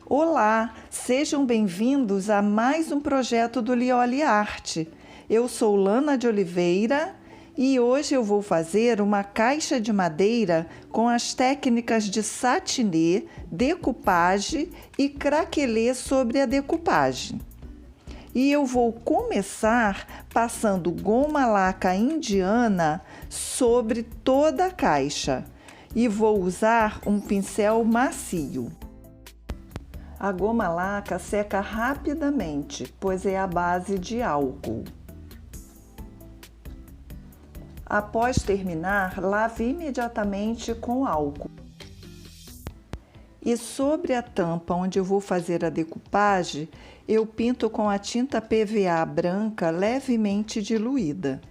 Olá, sejam bem-vindos a mais um projeto do Lioli Arte. Eu sou Lana de Oliveira e hoje eu vou fazer uma caixa de madeira com as técnicas de satinê, decoupage e craquelê sobre a decoupagem. E eu vou começar passando goma laca indiana sobre toda a caixa e vou usar um pincel macio. A goma laca seca rapidamente, pois é à base de álcool. Após terminar, lave imediatamente com álcool. E sobre a tampa onde eu vou fazer a decoupagem, eu pinto com a tinta PVA branca levemente diluída.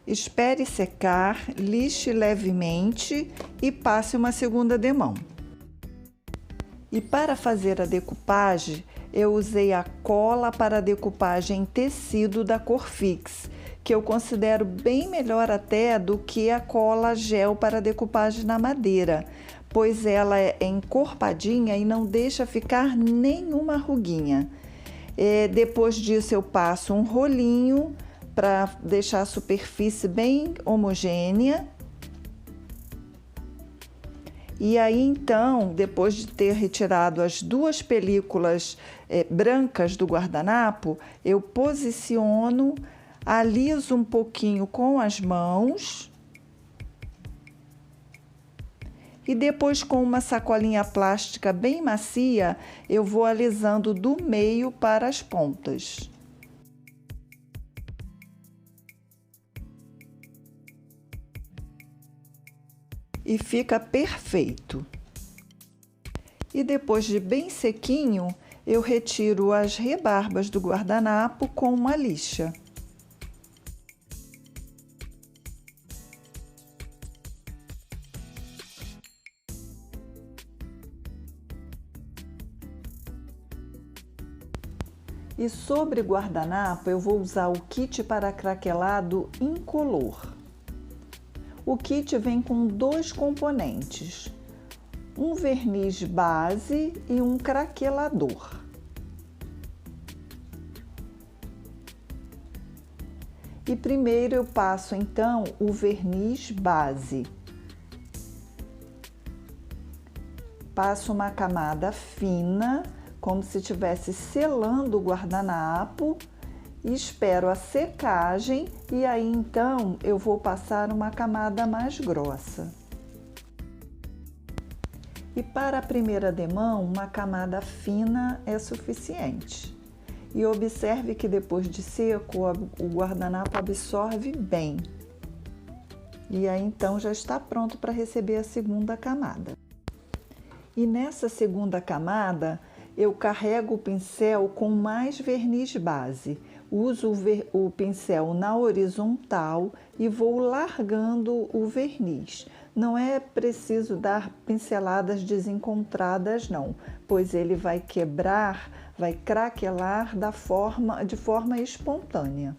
Espere secar, lixe levemente e passe uma segunda demão. E para fazer a decoupagem, eu usei a cola para decoupagem em tecido da Corfix, que eu considero bem melhor até do que a cola gel para decoupagem na madeira, pois ela é encorpadinha e não deixa ficar nenhuma ruguinha. Depois disso eu passo um rolinho para deixar a superfície bem homogênea. E aí então, depois de ter retirado as duas películas brancas do guardanapo, eu posiciono, aliso um pouquinho com as mãos e depois com uma sacolinha plástica bem macia, eu vou alisando do meio para as pontas. E fica perfeito. E depois de bem sequinho, eu retiro as rebarbas do guardanapo com uma lixa. E sobre guardanapo, eu vou usar o kit para craquelado incolor. O kit vem com dois componentes, um verniz base e um craquelador. E primeiro eu passo então o verniz base. Passo uma camada fina, como se estivesse selando o guardanapo, e espero a secagem e aí então eu vou passar uma camada mais grossa. E para a primeira demão, uma camada fina é suficiente. E observe que depois de seco, o guardanapo absorve bem. E aí então já está pronto para receber a segunda camada. E nessa segunda camada, eu carrego o pincel com mais verniz base. Uso o pincel na horizontal e vou largando o verniz. Não é preciso dar pinceladas desencontradas não, pois ele vai quebrar, vai craquelar de forma espontânea.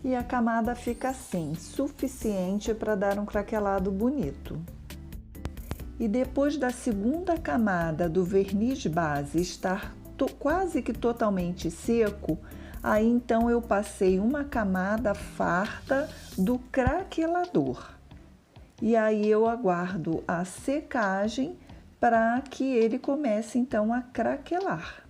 E a camada fica assim, suficiente para dar um craquelado bonito. E depois da segunda camada do verniz base estar quase que totalmente seco, aí então eu passei uma camada farta do craquelador. E aí eu aguardo a secagem para que ele comece então a craquelar.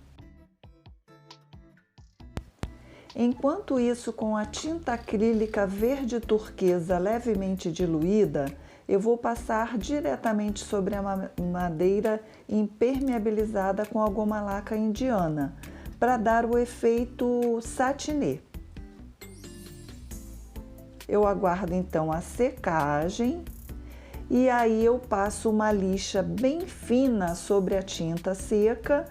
Enquanto isso, com a tinta acrílica verde turquesa levemente diluída, eu vou passar diretamente sobre a madeira impermeabilizada com a goma laca indiana, para dar o efeito satinê. Eu aguardo então a secagem e aí eu passo uma lixa bem fina sobre a tinta seca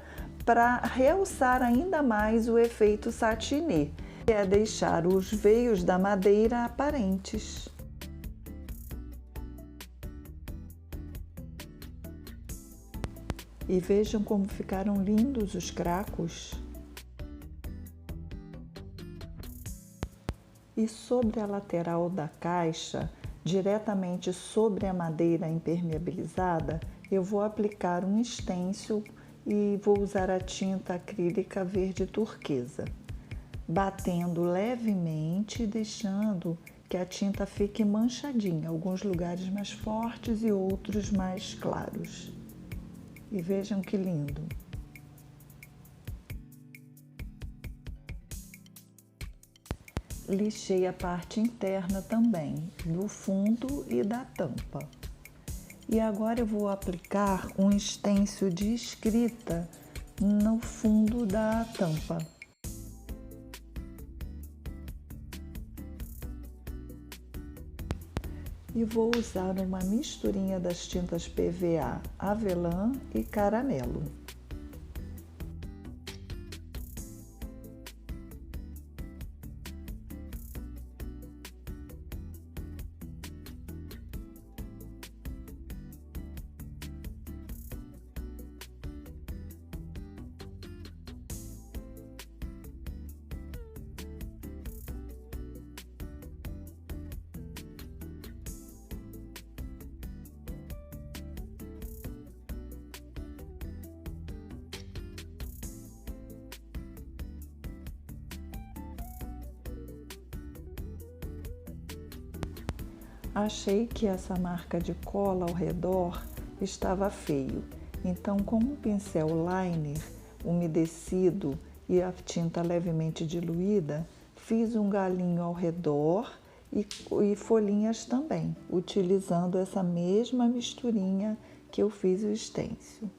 para realçar ainda mais o efeito satinê, que é deixar os veios da madeira aparentes. E vejam como ficaram lindos os cracos. E sobre a lateral da caixa, diretamente sobre a madeira impermeabilizada, eu vou aplicar um stencil e vou usar a tinta acrílica verde turquesa, batendo levemente e deixando que a tinta fique manchadinha, alguns lugares mais fortes e outros mais claros. E vejam que lindo! Lixei a parte interna também, do fundo e da tampa. E agora eu vou aplicar um stencil de escrita no fundo da tampa. E vou usar uma misturinha das tintas PVA avelã e caramelo. Achei que essa marca de cola ao redor estava feio, então com um pincel liner umedecido e a tinta levemente diluída, fiz um galinho ao redor e folhinhas também, utilizando essa mesma misturinha que eu fiz o stencil.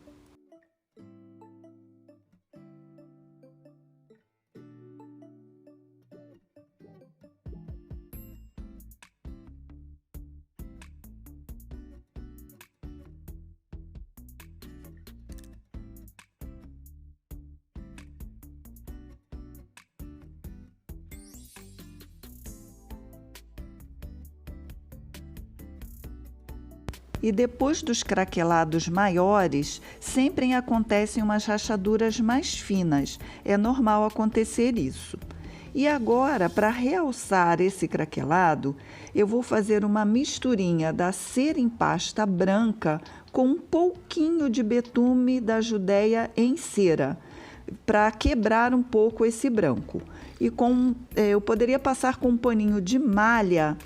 E depois dos craquelados maiores, sempre acontecem umas rachaduras mais finas. É normal acontecer isso. E agora, para realçar esse craquelado, eu vou fazer uma misturinha da cera em pasta branca com um pouquinho de betume da Judéia em cera, para quebrar um pouco esse branco. E eu poderia passar com um paninho de malha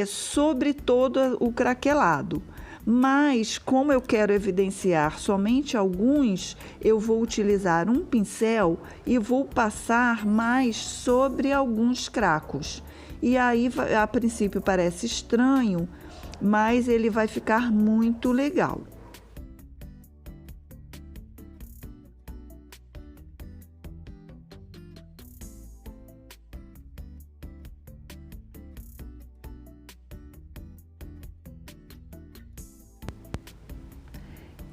sobre todo o craquelado. Mas, como eu quero evidenciar somente alguns, eu vou utilizar um pincel e vou passar mais sobre alguns cracos. E aí, a princípio, parece estranho, mas ele vai ficar muito legal.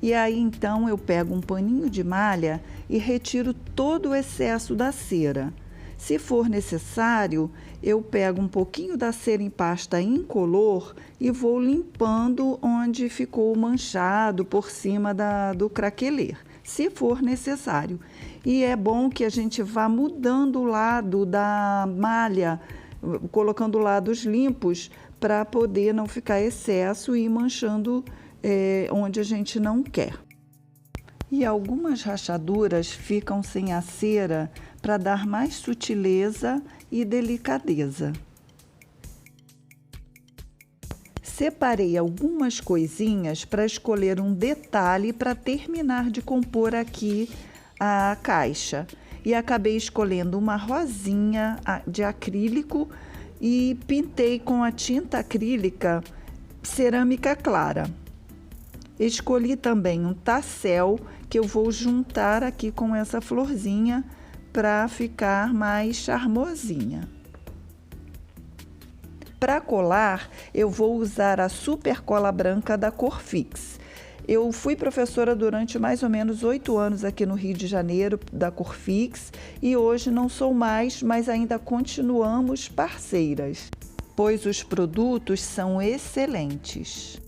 E aí, então, eu pego um paninho de malha e retiro todo o excesso da cera. Se for necessário, eu pego um pouquinho da cera em pasta incolor e vou limpando onde ficou manchado por cima do craquelê, se for necessário. E é bom que a gente vá mudando o lado da malha, colocando lados limpos para poder não ficar excesso e ir manchando onde a gente não quer. E algumas rachaduras ficam sem a cera para dar mais sutileza e delicadeza. Separei algumas coisinhas para escolher um detalhe para terminar de compor aqui a caixa. E acabei escolhendo uma rosinha de acrílico e pintei com a tinta acrílica cerâmica clara. Escolhi também um tassel que eu vou juntar aqui com essa florzinha para ficar mais charmosinha. Para colar, eu vou usar a super cola branca da Corfix. Eu fui professora durante mais ou menos 8 anos aqui no Rio de Janeiro, da Corfix, e hoje não sou mais, mas ainda continuamos parceiras, pois os produtos são excelentes.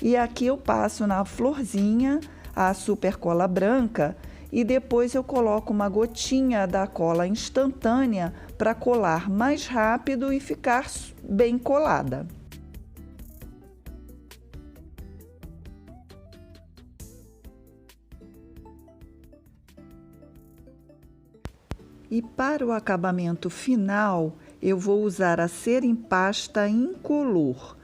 E aqui eu passo na florzinha a super cola branca e depois eu coloco uma gotinha da cola instantânea para colar mais rápido e ficar bem colada. E para o acabamento final, eu vou usar a cera em pasta incolor.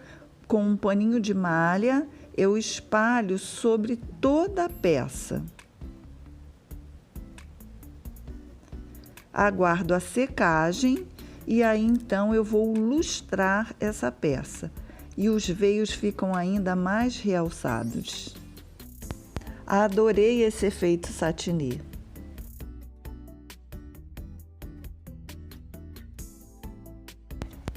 Com um paninho de malha, eu espalho sobre toda a peça. Aguardo a secagem e aí então eu vou lustrar essa peça. E os veios ficam ainda mais realçados. Adorei esse efeito satinê.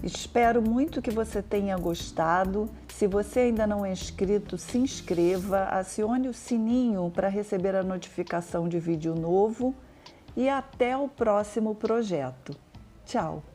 Espero muito que você tenha gostado. Se você ainda não é inscrito, se inscreva, acione o sininho para receber a notificação de vídeo novo e até o próximo projeto. Tchau!